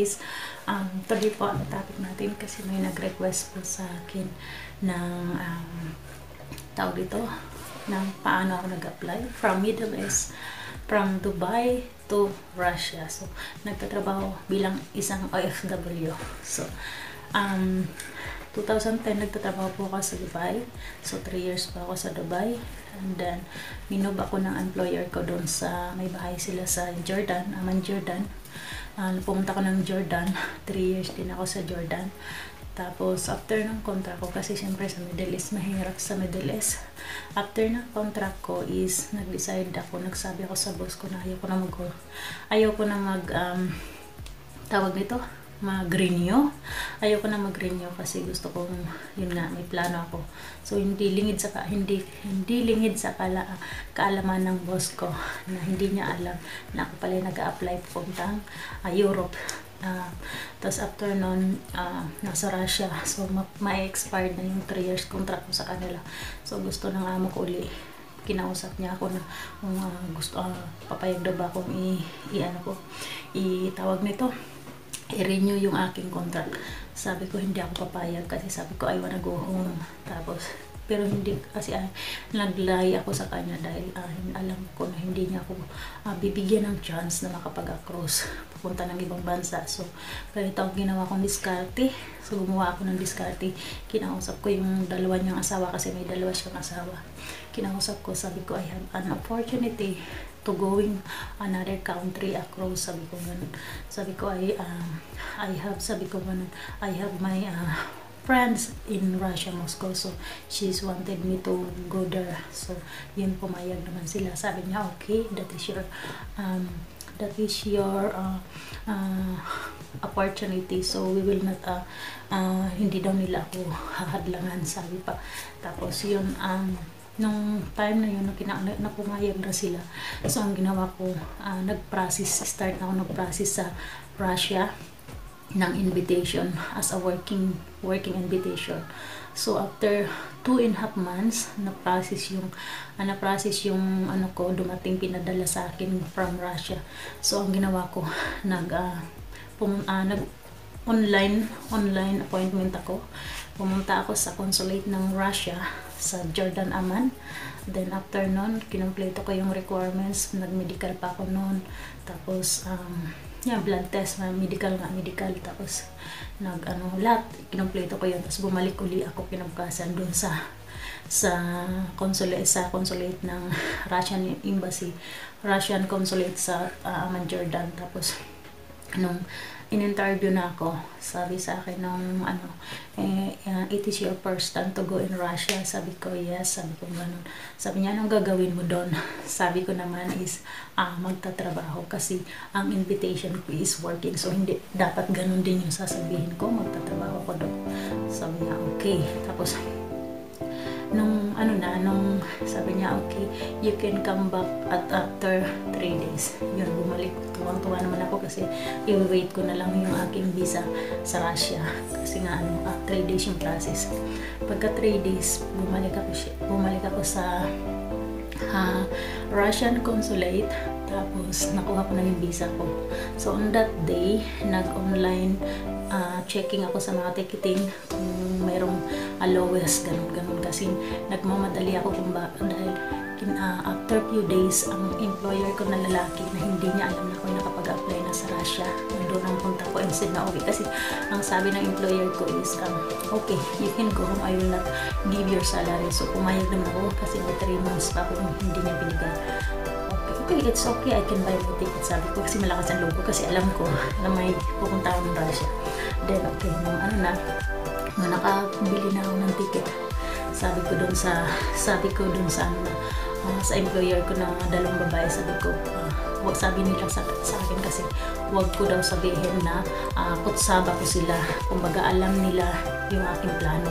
guys, tuloy po ang topic natin kasi may nag-request po sa akin ng tawag dito, ng paano ako nag-apply from Middle East, from Dubai to Russia. So, nagtatrabaho bilang isang OFW. So, 2010 nagtatrabaho po ako sa Dubai. So, 3 years po ako sa Dubai. And then, minob ako ng employer ko doon sa, may bahay sila sa Jordan, Amman, Jordan. Pumunta ko ng Jordan, 3 years din ako sa Jordan. Tapos, after ng contract ko, kasi siyempre sa Middle East, mahirap sa Middle East. After ng contract ko is, nag-decide ako, nagsabi ako sa boss ko na ayaw ko na tawag nito, mag-renew. Ayoko na mag-renew kasi gusto kong, yun nga, may plano ako. So, hindi lingid sa kaalaman ng boss ko na hindi niya alam na ako pala nag-a-apply puntang Europe. Tapos after nun, nasa Russia. So, ma-expired na yung 3 years contract ko sa kanila. So, gusto ng amo ko uli. Kinausap niya ako na kung gusto, papayag daw ba akong itawag nito, i-renew yung aking contract. Sabi ko hindi ako papayag kasi sabi ko I wanna go home. Tapos pero hindi kasi nag-lie ako sa kanya dahil alam ko na hindi niya ako bibigyan ng chance na makapag-across pupunta ng ibang bansa. So ganito ang ginawa kong diskarte. So gumawa ako ng diskarte. Kinausap ko yung dalawa niyang asawa kasi may dalawa siyang asawa. Kinausap ko, sabi ko I have an opportunity to going another country across. Sabi ko ganun. Sabi ko I have my friends in Russia, Moscow, so she's wanted me to go there. So yun, pumayag naman sila. Sabi niya okay, that is your opportunity, so we will not hindi daw nila ako hahadlangan, sabi pa. Tapos yun, nung time na yun, napumayag na sila. So ang ginawa ko, start na ako nag-process sa Russia ng invitation as a working invitation. So after 2.5 months na-process yung dumating, pinadala sa akin from Russia. So ang ginawa ko, online appointment ako. Pumunta ako sa consulate ng Russia sa Jordan, Amman. Then after nun, kinumpleto ko yung requirements, nag-medical pa ako noon. Tapos blood test, medical. Tapos lahat kinumpleto ko yun. Tapos bumalik uli ako kinabukasan doon sa consulate ng Russian Embassy, Russian Consulate sa Amman, Jordan. Tapos nung in-interview na ako, sabi sa akin nung it is your first time to go in Russia. Sabi ko yes, sabi ko ganun. Sabi niya, anong gagawin mo doon? Sabi ko naman is magtatrabaho kasi ang invitation ko is working, so hindi dapat ganun din yung sasabihin ko, magtatrabaho ko doon. Sabi niya okay. Tapos nung sabi niya okay, you can come back after 3 days. Yun, bumalik. Tuwang-tuwa naman ako kasi i-wait ko na lang yung aking visa sa Russia kasi nga 3 days yung process. Pagka 3 days, bumalik ako sa Russian consulate. Tapos nakuha ko na yung visa ko. So on that day, nag-online checking ako sa mga ticketing kung mayroong allowance, ganun kasi nagmamadali ako dahil after few days, ang employer ko na lalaki na hindi niya alam na ako nakapag-apply na sa Russia, doon ang punta ko instead na uwi kasi ang sabi ng employer ko is okay, you can go home, I will not give your salary. So pumayag naman ako kasi may 3 months pa ako hindi niya binigay. Okay, it's okay, I can buy my ticket, sabi ko kasi malakas ang loob ko kasi alam ko na may pupunta ako ng Russia. Then okay, nung nakabili na ako ng ticket, sabi ko dun sa employer ko na 2 babae, sabi nila sa akin kasi wag ko daw sabihin na kutsaba ko sila, kumbaga alam nila yung aking plano.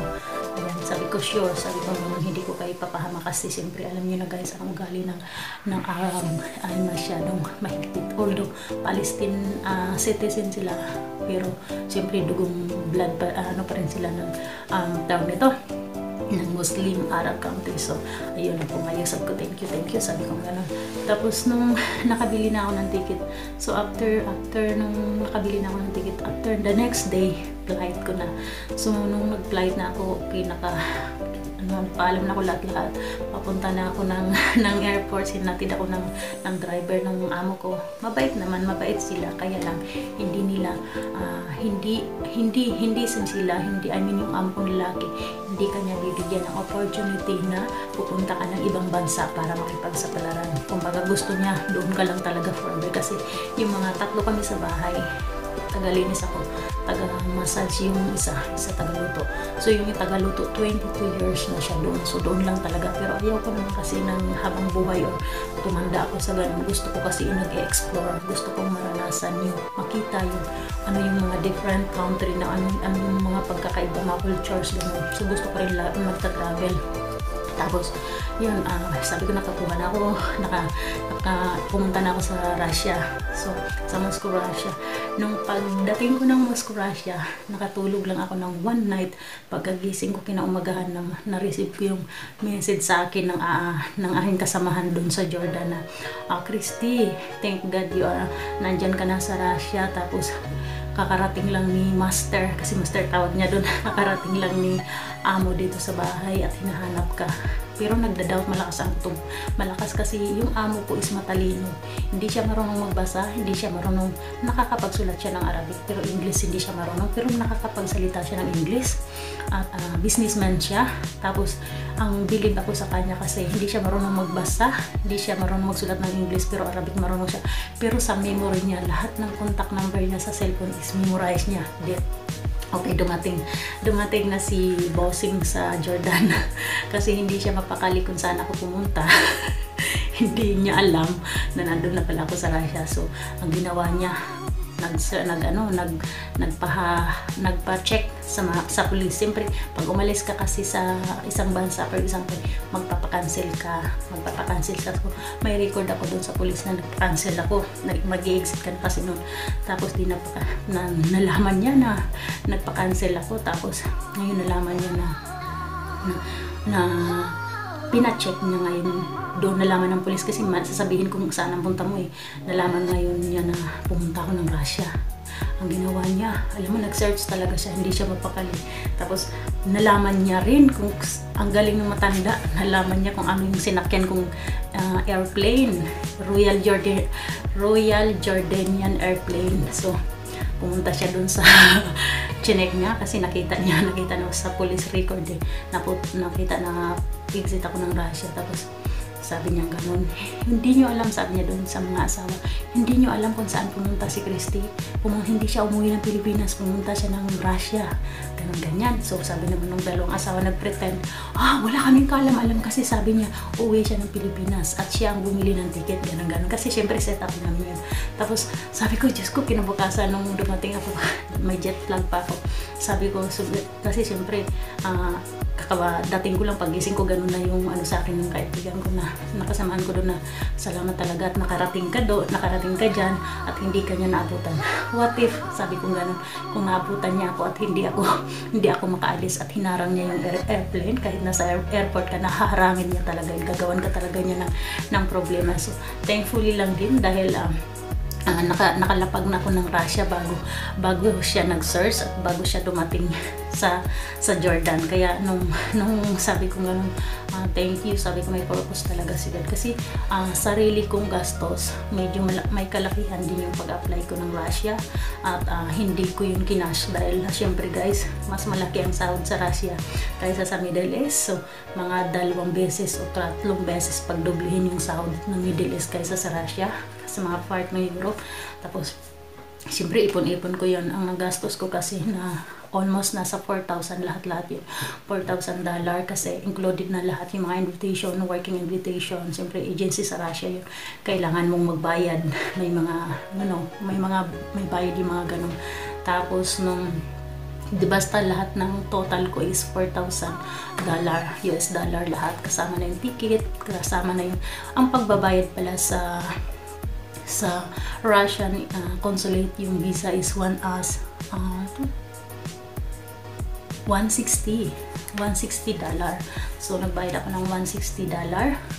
Ayan, sabi ko sure, sabi ko hindi ko kayo papahama kasi siyempre alam niyo na guys ang ugali ng Arab ay masyadong mahigpit. Although Palestine citizen sila, pero siyempre dugong blood pa rin sila ng tawag nito, ng Muslim Arab country. So, ayun na pumayag. Sabi ko, thank you, sabi ko gano'n. Tapos, nung nakabili na ako ng ticket, so after nung nakabili na ako ng ticket, after the next day, flight ko na. So, nung nag-flight na ako, paalam na ako lahat-lahat. Papunta na ako ng airport. Sinatid ako ng driver ng amo ko. Mabait naman, mabait sila. Kaya lang, hindi yung amo kong lalaki, hindi kanya bibigyan ng opportunity na pupunta ka ng ibang bansa para makipagsapalaran. Kumbaga gusto niya, doon ka lang talaga forever. Kasi yung mga tatlo kami sa bahay, tagalinis ako, taga-massage yung isa tagaluto. So yung tagaluto, 22 years na siya doon. So doon lang talaga. Pero ayaw ko naman kasi ng habang buhay or tumanda ako sa ganun. Gusto ko kasi nag-explore. Gusto kong maranasan yung makita yung mga different country na ano yung mga pagkakaiba, mga cultures ganun. So gusto ko rin magta-travel. Tapos, yun, sabi ko nakakuha na ako, pumunta na ako sa Russia. So, sa Moscow, Russia. Nung pagdating ko ng Moscow, Russia, nakatulog lang ako ng one night. Pagkagising ko kinaumagahan na receive ko yung message sa akin ng aking kasamahan doon sa Jordan na, Christy, thank God nandyan ka na sa Russia. Tapos, kakarating lang ni Master, kasi Master tawag niya doon, kakarating lang ni amo dito sa bahay at hinahanap ka. Pero nagda-doubt, malakas ang tub. Malakas kasi yung amo ko is matalino. Hindi siya marunong magbasa, hindi siya marunong, nakakapagsulat siya ng Arabic, pero English hindi siya marunong, pero nakakapagsalita siya ng English. At businessman siya. Tapos, ang bilib ako sa kanya kasi hindi siya marunong magbasa, hindi siya marunong magsulat ng English, pero Arabic marunong siya. Pero sa memory niya, lahat ng contact number niya sa cellphone is memorize niya. Okay, dumating na si bossing sa Jordan kasi hindi siya mapakali kung saan ako pumunta. Hindi niya alam na nandun na pala ako sa Russia. So, ang ginawa niya, nagpa-check sa police. Siyempre, pag umalis ka kasi sa isang bansa, for example, magpapakancel ka. So, may record ako doon sa police na nagpa-cancel ako. Mag-i-exit ka na kasi noon. Tapos, nalaman niya na nagpa-cancel ako. Tapos, ngayon nalaman niya na pina-check niya ngayon. Doon nalaman ng police kasi sasabihin kung saan ang punta mo eh. Nalaman ngayon niya na pumunta ako ng Russia. Ang ginawa niya, alam mo, nag-search talaga siya, hindi siya mapakali. Tapos nalaman niya rin kung ang galing ng matanda, nalaman niya kung ano yung sinakyan kong airplane, Royal Jordanian airplane. So pumunta siya dun sa chinek niya kasi nakita na sa police record eh. Nakita na exit ako ng Russia. Tapos sabi niya ganun, hindi niyo alam, sabi niya doon sa mga asawa, hindi niyo alam kung saan pumunta si Christy. Hindi siya umuwi ng Pilipinas, pumunta siya ng Russia. Ganyan. So sabi naman ng dalawang asawa, nag-pretend, wala kaming kaalam-alam kasi sabi niya, uwi siya ng Pilipinas at siya ang bumili ng ticket, ganun. Kasi syempre set up namin yun. Tapos sabi ko, Diyos ko, kinabukasan nung dumating ako, may jet lag pa ako. Sabi ko, kasi syempre, dating ko lang, pagising ko, ganun na yung sa akin ng kaibigan ko na nakasamaan ko doon na salamat talaga at nakarating ka dyan at hindi ka niya naabutan. What if, sabi ko ganun, kung naabutan niya ako at hindi ako makaalis at hinarang niya yung airplane, kahit nasa airport ka, nahaharangin niya talaga, gagawan ka talaga niya ng problema. So, thankfully lang din dahil nakalapag na ako ng Russia bago siya nag-search at bago siya dumating sa Jordan. Kaya nung sabi ko ganun, thank you, sabi ko may purpose talaga si God kasi sarili kong gastos, medyo may kalakihan din yung pag-apply ko ng Russia at hindi ko yun kinash dahil syempre guys, mas malaki ang sahod sa Russia kaysa sa Middle East. So mga 2 beses o 3 beses pagdoblihin yung sahod ng Middle East kaysa sa Russia, sa mga part ng Europe. Tapos siyempre ipon-ipon ko yun. Ang nagastos ko kasi na almost nasa 4,000 lahat yun. $4,000 kasi included na lahat yung mga invitation, working invitation. Siyempre agency sa Russia yun. Kailangan mong magbayad. May bayad yung mga ganun. Tapos basta lahat ng total ko is $4,000 US dollar lahat. Kasama na yung ticket, kasama na yung ang pagbabayad pala sa Russian consulate, yung visa is 160 $160. So, nagbayad ako ng $160.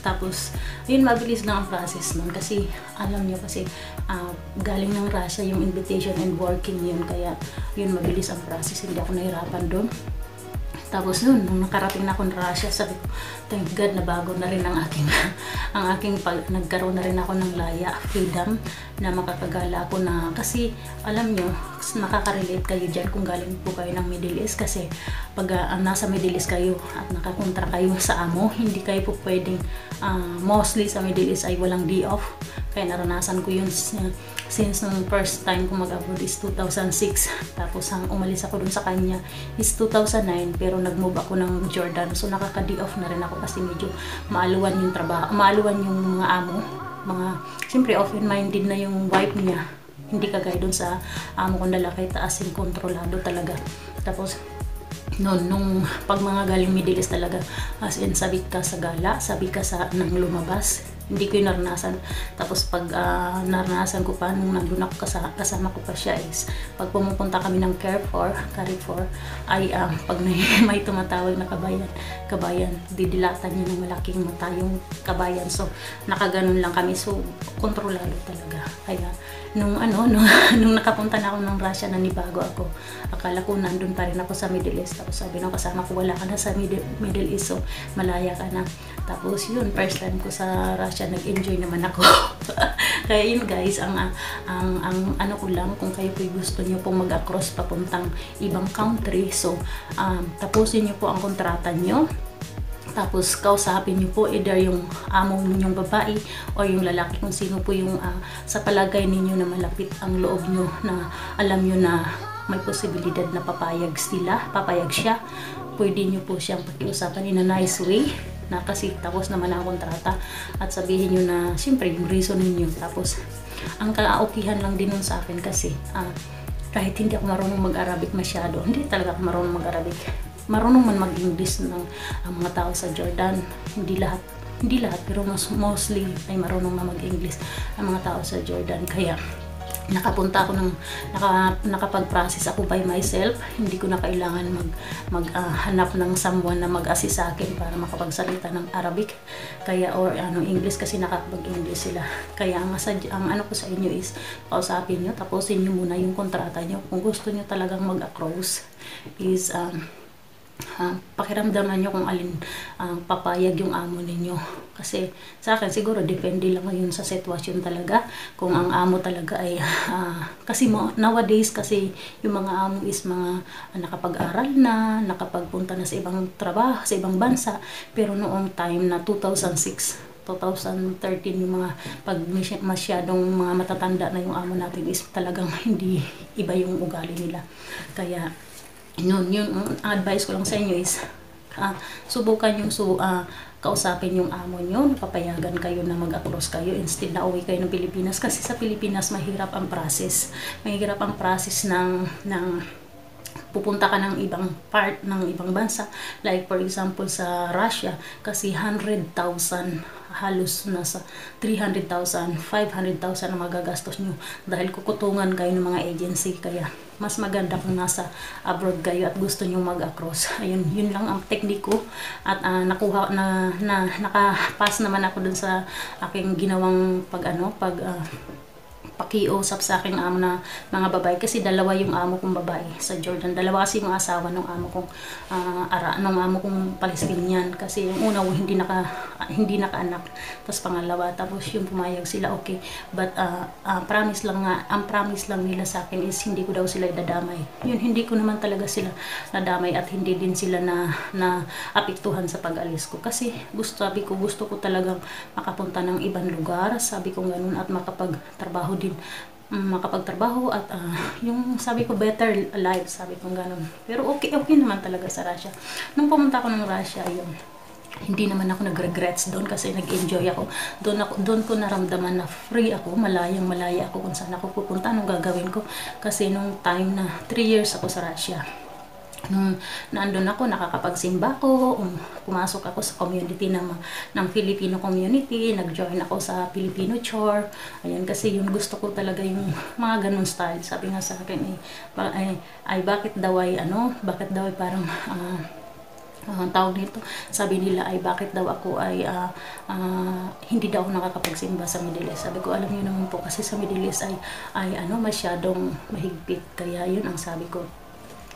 Tapos, yun, mabilis lang ang process nun. Kasi, alam nyo, kasi galing ng Russia yung invitation and working yun. Kaya, yun, mabilis ang process. Hindi ako nahirapan doon. Tapos yun, nung nakarating na ako ng Russia, sabi ko, thank God na bago na rin ang aking nagkaroon na rin ako ng laya, freedom, na makakagala ako na, kasi alam nyo, makaka-relate kayo dyan kung galing po kayo ng Middle East, kasi pag nasa Middle East kayo at nakakontra kayo sa amo, hindi kayo po pwedeng, mostly sa Middle East ay walang day off. Kaya naranasan ko yun since nung first time ko mag-abroad is 2006. Tapos umalis ako dun sa kanya is 2009, pero nag-move ako ng Jordan. So nakaka-day off na rin ako kasi medyo maaluwan yung trabaho, maaluwan yung mga amo. Siyempre open-minded na yung wife niya. Hindi kagaya dun sa amo kong lalaki, taas yung kontrolado talaga. Tapos nung pag mga galing Middle East talaga, as in sabik ka sa gala, sabik ka sa nang lumabas. Hindi ko yung naranasan. Tapos pag naranasan ko pa nung nandun ako kasama ko pa siya is pag pumupunta kami ng Carrefour ay pag may tumatawag na kabayan, didilatan niya ng malaking mata yung kabayan. So nakaganon lang kami. So kontrolado talaga. Kaya nung nakapunta na ako ng Russia, nanibago ako. Akala ko nandun pa rin ako sa Middle East. Tapos sabi ng kasama ko, wala ka na sa Middle East, so malaya ka na. Tapos yun, first time ko sa Russia, nag-enjoy naman ako. Kaya yun guys, ang ano ko lang, kung kayo po gusto nyo pong mag-across papuntang ibang country, so tapusin nyo po ang kontrata nyo. Tapos kausapin nyo po either yung amo ninyong babae o yung lalaki, kung sino po yung sa palagay ninyo na malapit ang loob nyo, na alam nyo na may posibilidad na papayag siya. Pwede nyo po siyang pakiusapan in a nice way, na kasi tapos naman ang kontrata, at sabihin nyo na siyempre yung reason ninyo. Tapos ang kaaukihan lang din nun sa akin kasi kahit hindi ako marunong mag-Arabic masyado, hindi talaga ako marunong mag-Arabic. Marunong man mag-English ng mga tao sa Jordan. Hindi lahat, pero mostly ay marunong na mag-English ang mga tao sa Jordan. Kaya nakapunta ako nakapag-process ako by myself. Hindi ko na kailangan maghanap ng someone na mag-assist sa akin para makapagsalita ng Arabic. Kaya English, kasi nakapag-English sila. Kaya ang ano ko sa inyo is kausapin nyo, tapusin nyo muna yung kontrata nyo. Kung gusto nyo talagang mag-across is pakiramdaman nyo kung alin papayag yung amo ninyo. Kasi sa akin siguro depende lang yun sa sitwasyon talaga, kung ang amo talaga ay kasi nowadays kasi yung mga amo is mga nakapag-aral na, nakapagpunta na sa ibang trabaho, sa ibang bansa. Pero noong time na 2006, 2013, yung mga pag masyadong mga matatanda na yung amo natin is talagang hindi iba yung ugali nila. Kaya yun advice ko lang sa inyo is subukan yung kausapin yung amo nyo, papayagan kayo na mag-across kayo instead na uwi kayo ng Pilipinas. Kasi sa Pilipinas mahirap ang process ng pupunta ka ng ibang part ng ibang bansa, like for example sa Russia, kasi 100,000, halos nasa 300,000, 500,000 ang magagastos nyo dahil kukutungan kayo ng mga agency. Kaya mas maganda kung nasa abroad kayo at gusto nyo mag-across. Ayun, yun lang ang teknik ko, at nakapass naman ako dun sa aking ginawang pakiusap sa aking amo na mga babae, kasi dalawa yung amo kong babae sa Jordan. Dalawa kasi yung asawa ng amo kong Palestinian, kasi yung una hindi naka-anak, tapos pangalawa, tapos yung pumayag sila, okay, but ang promise lang nila sa akin is hindi ko daw sila idadamay. Yun, hindi ko naman talaga sila nadamay, at hindi din sila na apektuhan sa pag-alis ko, kasi gusto ko talagang makapunta ng ibang lugar, sabi ko ganun, at makapagtrabaho at yung sabi ko better life, sabi ko ganun. Pero okay naman talaga sa Russia. Nung pumunta ako ng Russia, yun, hindi naman ako nag-regrets doon kasi nag-enjoy ako. Doon ko naramdaman na free ako, malaya ako kung saan ako pupunta, anong gagawin ko. Kasi nung time na 3 years ako sa Russia, nung naandun ako, nakakapagsimba ko, pumasok ako sa community ng Filipino community, nag-join ako sa Filipino chore. Ayan, kasi yun, gusto ko talaga yung mga ganun style. Sabi nga sa akin bakit daw ay parang tawag nito, sabi nila ay bakit daw ako ay hindi daw ako nakakapagsimba sa Middle East. Sabi ko, alam niyo naman po kasi sa Middle East ay masyadong mahigpit, kaya yun ang sabi ko.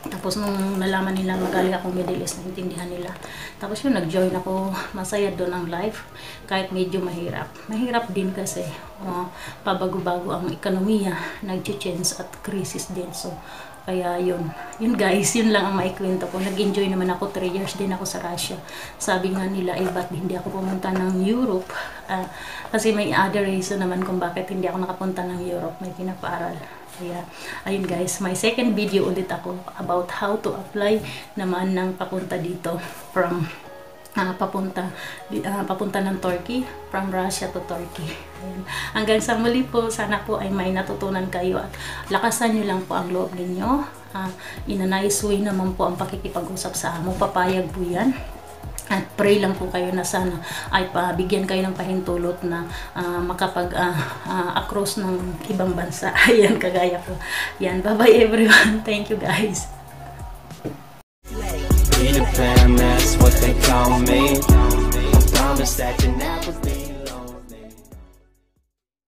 Tapos nung nalaman nila magaling akong Middle East, naintindihan nila. Tapos yun, nag-join ako, masaya doon ang life, kahit medyo mahirap. Mahirap din kasi pabago-bago ang ekonomiya, nag-change at crisis din. So, kaya yun guys, yun lang ang maikwento ko. Nag-enjoy naman ako, 3 years din ako sa Russia. Sabi nga nila, ba't hindi ako pumunta ng Europe? Kasi may other reason naman kung bakit hindi ako nakapunta ng Europe, may pinapaaral. Kaya, ayun guys, may second video ulit ako about how to apply naman ng papunta dito from papunta ng Turkey, from Russia to Turkey. Ayan. Hanggang sa muli po, sana po ay may natutunan kayo at lakasan nyo lang po ang loob ninyo. In a nice way naman po ang pakikipag-usap sa amo, papayag po yan. At pray lang po kayo na sana ay bigyan kayo ng pahintulot na across ng ibang bansa. Ayan, kagaya ko. Yan, bye-bye everyone. Thank you guys. Peter Pan, that's what they call me. I promise that you